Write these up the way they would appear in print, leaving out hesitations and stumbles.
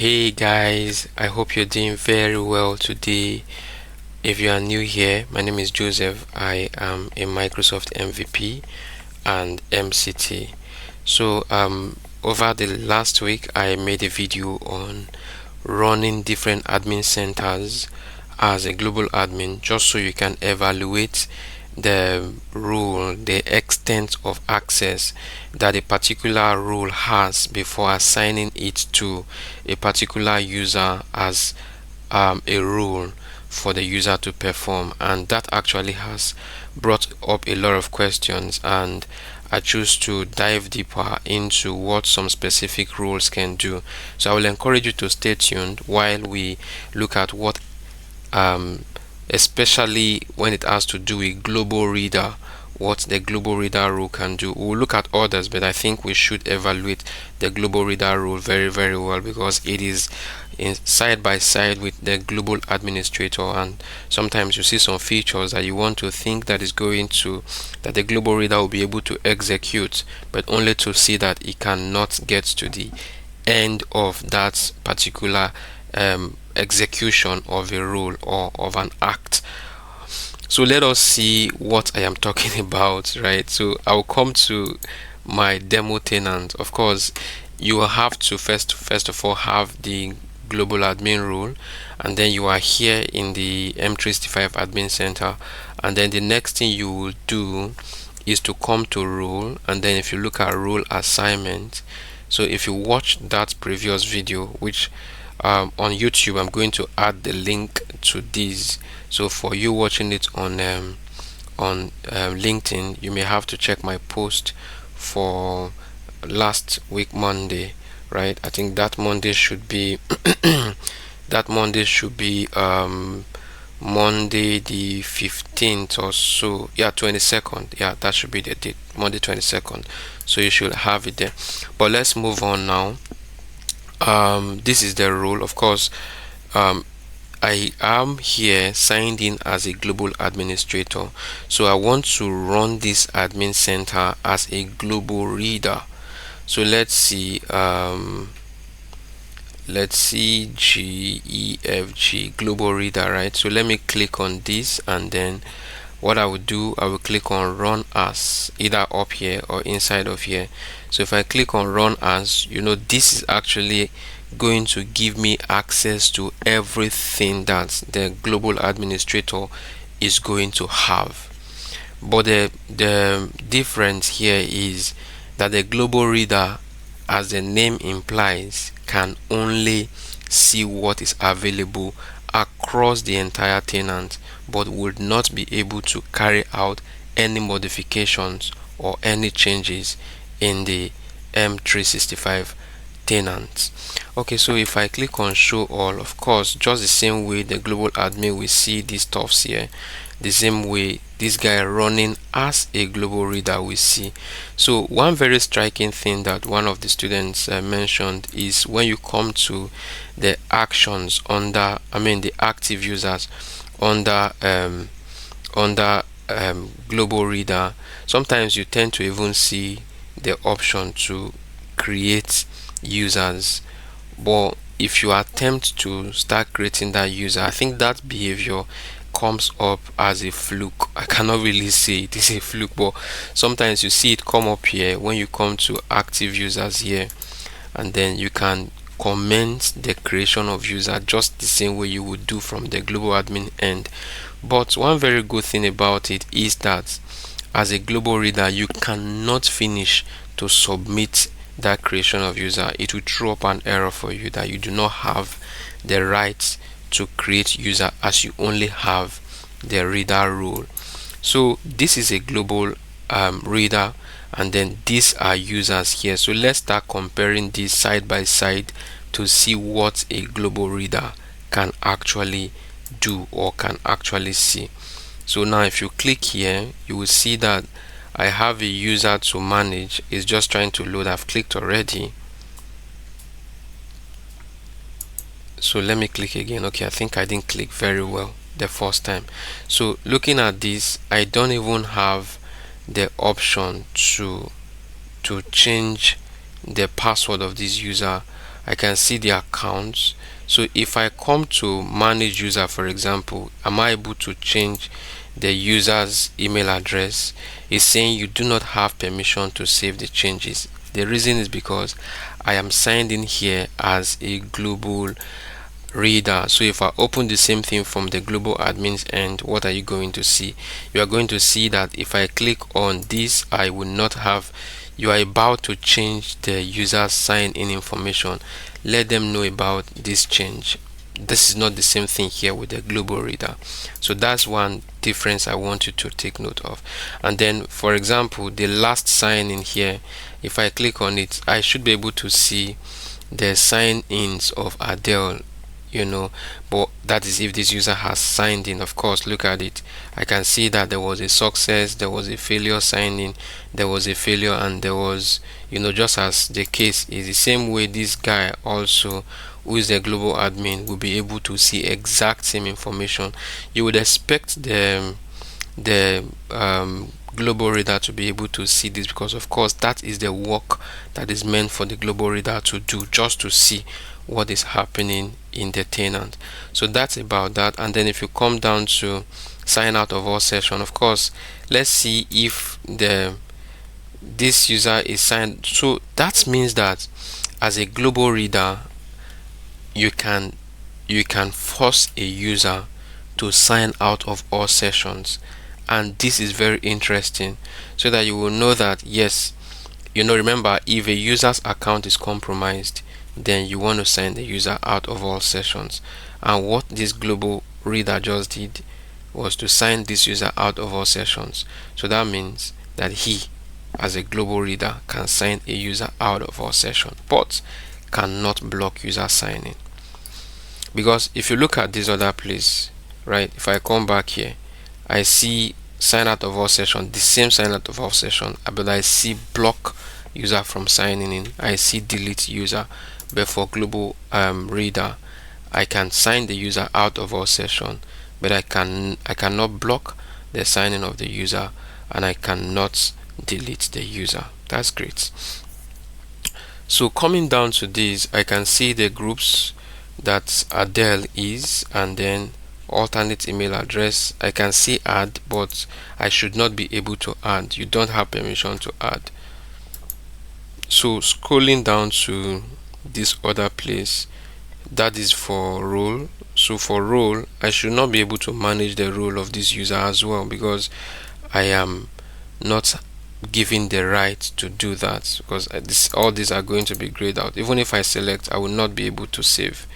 Hey guys, I hope you're doing very well today. If you are new here, my name is Joseph. I am a Microsoft MVP and MCT. Over the last week, I made a video on running different admin centers as a global admin, just so you can evaluate the rule, the extent of access that a particular rule has before assigning it to a particular user as a rule for the user to perform. And that actually has brought up a lot of questions, and I choose to dive deeper into what some specific rules can do. So I will encourage you to stay tuned while we look at what um, especially when it has to do with global reader, what the global reader rule can do. We'll look at others, but I think we should evaluate the global reader rule very well, because it is in side by side with the global administrator, and sometimes you see some features that you want to think that is going to that the global reader will be able to execute, but only to see that it cannot get to the end of that particular execution of a rule or of an act. So let us see what I am talking about, right? So I'll come to my demo tenant. Of course, you will have to first of all have the global admin rule, and then you are here in the M365 admin center, and then the next thing you will do is to come to rule, and then if you look at rule assignment, so if you watch that previous video, which on YouTube, I'm going to add the link to this. So for you watching it on LinkedIn, you may have to check my post for last week Monday, right? I think that Monday should be that Monday should be Monday the 15th or so. Yeah, 22nd. Yeah, that should be the date, Monday 22nd. So you should have it there. But let's move on now. This is the rule. Of course, I am here signed in as a global administrator, so I want to run this admin center as a global reader. So let's see GEFG global reader, right? So let me click on this, and then what I will do, I will click on run as, either up here or inside of here. So if I click on run as, this is actually going to give me access to everything that the global administrator is going to have. But the difference here is that the global reader, as the name implies, can only see what is available across the entire tenant, but would not be able to carry out any modifications or any changes in the M365 tenants. Okay, so if I click on show all, of course, just the same way the global admin will see these stuffs here, the same way this guy running as a global reader we see. So one very striking thing that one of the students mentioned is when you come to the actions under, the active users under global reader, sometimes you tend to even see the option to create users. But if you attempt to start creating that user, I think that behavior comes up as a fluke. I cannot really say it is a fluke, but sometimes you see it come up here when you come to active users here, and then you can comment the creation of user just the same way you would do from the global admin end. But one very good thing about it is that as a global reader, you cannot finish to submit that creation of user. It will throw up an error for you that you do not have the right to create user, as you only have the reader rule. So this is a global reader, and then these are users here. So let's start comparing these side by side to see what a global reader can actually do or can actually see. So now if you click here, you will see that I have a user to manage. It's just trying to load. I've clicked already. So let me click again. Okay, I think I didn't click very well the first time. So looking at this, I don't even have the option to change the password of this user. I can see the accounts. So if I come to manage user, for example, am I able to change the user's email address? It's saying you do not have permission to save the changes. The reason is because I am signed in here as a global reader. So if I open the same thing from the global admins end, what are you going to see? You are going to see that if I click on this, I will not have, you are about to change the user's sign in information. Let them know about this change. This is not the same thing here with the global reader. So that's one difference I want you to take note of. And then, for example, the last sign in here, if I click on it, I should be able to see the sign-ins of Adele, but that is if this user has signed in. Of course, look at it. I can see that there was a success, there was a failure signing, there was a failure, and there was, just as the case is the same way, this guy also, who is the global admin, will be able to see exact same information. You would expect the global reader to be able to see this, because of course that is the work that is meant for the global reader to do, just to see what is happening in the tenant. So that's about that. And then if you come down to sign out of all session, of course, let's see if this user is signed. So that means that as a global reader, you can force a user to sign out of all sessions. And this is very interesting, so that you will know that yes, remember, if a user's account is compromised, then you want to sign the user out of all sessions. And what this global reader just did was to sign this user out of all sessions. So that means that he, as a global reader, can sign a user out of all sessions, but cannot block user signing. Because if you look at this other place, right, if I come back here, I see sign out of all session, the same sign out of all session, but I see block user from signing in, I see delete user. But for global reader, I can sign the user out of all session, but I cannot block the signing of the user, and I cannot delete the user. That's great. So coming down to this, I can see the groups that Adele is, and then alternate email address. I can see add, but I should not be able to add. You don't have permission to add. So scrolling down to this other place, that is for role. So for role, I should not be able to manage the role of this user as well, because I am not given the right to do that, because all these are going to be grayed out. Even if I select, I will not be able to save,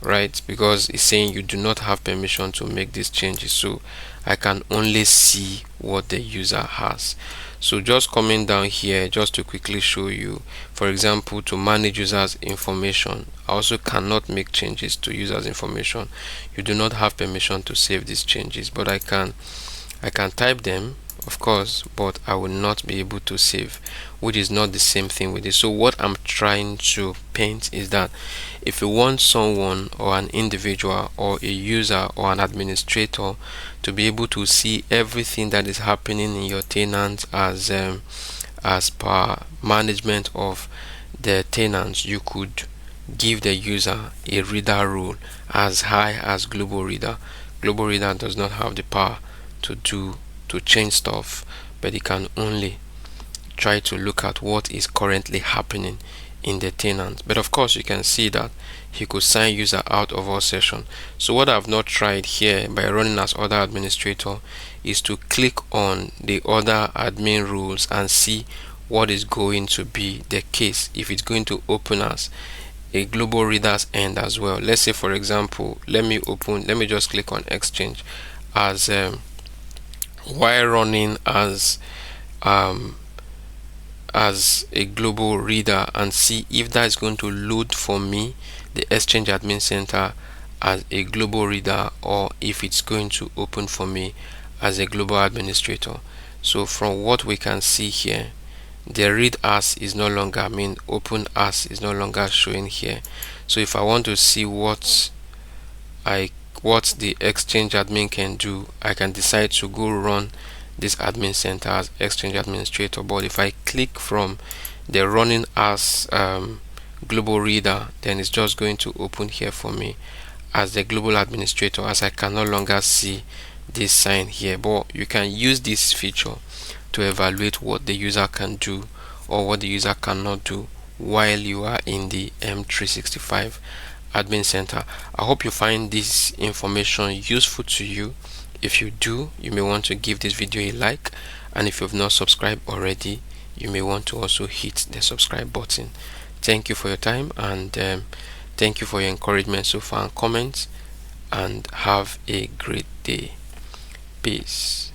right, because it's saying you do not have permission to make these changes. So I can only see what the user has. So just coming down here, just to quickly show you, for example, to manage users information, I also cannot make changes to users information. You do not have permission to save these changes, but I can type them, of course, but I will not be able to save, which is not the same thing with this. So what I'm trying to paint is that if you want someone or an individual or a user or an administrator to be able to see everything that is happening in your tenant as per management of the tenants, you could give the user a reader role as high as global reader. Global reader does not have the power to change stuff, but it can only try to look at what is currently happening in the tenant. But of course, you can see that he could sign user out of all session. So what I've not tried here by running as other administrator is to click on the other admin rules and see what is going to be the case, if it's going to open as a global reader's end as well. Let's say, for example, let me just click on exchange as while running as a global reader, and see if that is going to load for me the exchange admin center as a global reader, or if it's going to open for me as a global administrator. So from what we can see here, the read as is no longer, open as is no longer showing here. So if I want to see what the exchange admin can do, I can decide to go run this admin center as exchange administrator. But if I click from the running as global reader, then it's just going to open here for me as the global administrator, as I can no longer see this sign here. But you can use this feature to evaluate what the user can do or what the user cannot do while you are in the M365 admin center. I hope you find this information useful to you. If you do, you may want to give this video a like, and if you've not subscribed already, you may want to also hit the subscribe button. Thank you for your time, and thank you for your encouragement so far and comments, and have a great day. Peace.